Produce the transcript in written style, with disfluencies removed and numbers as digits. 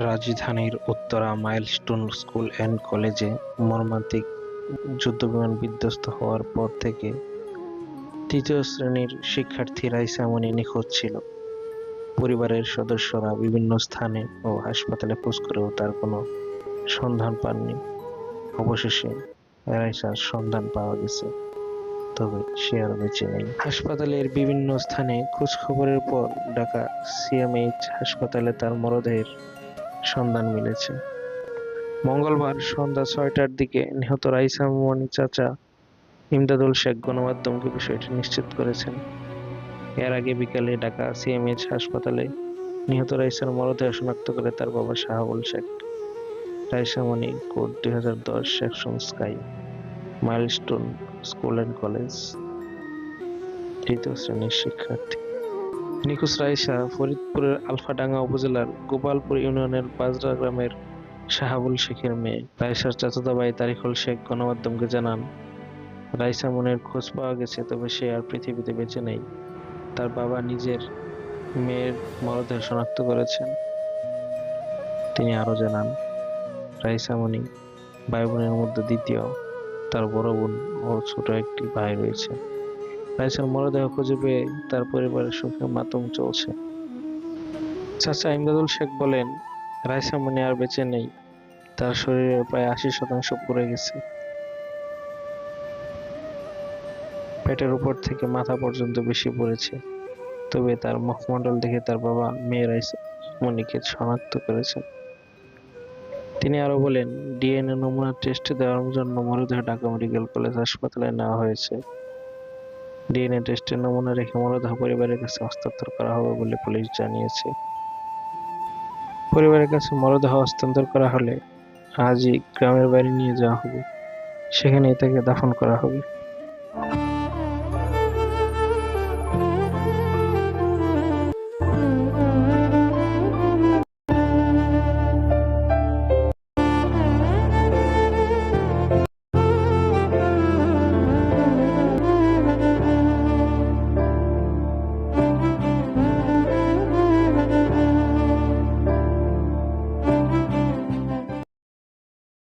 রাজধানীর Uttara milestone School and কলেজে মর্মান্তিক যুদ্ধবিমান বিধ্বস্ত হওয়ার পর থেকে তৃতীয় শ্রেণির শিক্ষার্থী রাইসা মনি নিখোঁজ ছিল। পরিবারের সদস্যরা বিভিন্ন স্থানে ও হাসপাতালে খোঁজ করেও তার কোনো সন্ধান পাননি। অবশেষে রাইসার সন্ধান পাওয়া গেছে, তবে সে আর বেঁচে নেই। হাসপাতালের বিভিন্ন স্থানে খোঁজ খবরের পর ঢাকা সিএমএইচ হাসপাতালে তার মরদেহের সন্ধান মিলেছে। মঙ্গলবার সন্ধ্যা ৬টার দিকে নিহত রাইসা মনির চাচা ইমদাদুল শেখ গণমাধ্যমকে বিষয়টি নিশ্চিত করেছেন। এর আগে বিকেলে ঢাকা সিএমএইচ হাসপাতালে নিহত রাইসার মরদেহ শনাক্ত করে তার বাবা Shahabul Sheikh. Raisa Moni, code 2010, section Sky, Milestone School and College, তৃতীয় শ্রেণীর শিক্ষার্থী। নিখোঁজ রাইসা ফরিদপুরের আলফাডাঙ্গা উপজেলার গোপালপুর ইউনিয়নের বাজরা গ্রামের শাহাবুল শেখের মেয়ে। রাইসার চাচাতো ভাই তারিকুল শেখ গণমাধ্যমকে জানান, রাইসা মনির খোঁজ পাওয়া গেছে, তবে সে আর পৃথিবীতে বেঁচে নেই। তার বাবা নিজের মেয়ের মরদেহ শনাক্ত করেছেন। তিনি আরো জানান, রাইসা মনি ভাই বোনের মধ্যে দ্বিতীয়। তার বড় বোন ও ছোট একটি ভাই রয়েছে। রাইসার মরদেহ খুঁজে পেয়ে তার পরিবারের সুখে মাতম চলছে। চাচা ইমদাদুল শেখ বলেন, রাইসা মনি আর বেঁচে নেই। তার শরীরের প্রায় ৮০% পুড়ে গেছে। পেটের উপর থেকে মাথা পর্যন্ত বেশি পড়েছে। তবে তার মুখমণ্ডল দেখে তার বাবা মেয়ে রাইসা মনিকে শনাক্ত করেছেন। তিনি আরো বলেন, ডিএনএ নমুনা টেস্ট দেওয়ার জন্য মরদেহ ঢাকা মেডিকেল কলেজ হাসপাতালে নেওয়া হয়েছে। ডিএনএ টেস্টের নমুনা রেখে মরদেহ পরিবারের কাছে হস্তান্তর করা হবে বলে পুলিশ জানিয়েছে। পরিবারের কাছে মরদেহ হস্তান্তর করা হলে আজই গ্রামের বাড়ি নিয়ে যাওয়া হবে, সেখানেই তাকে দাফন করা হবে।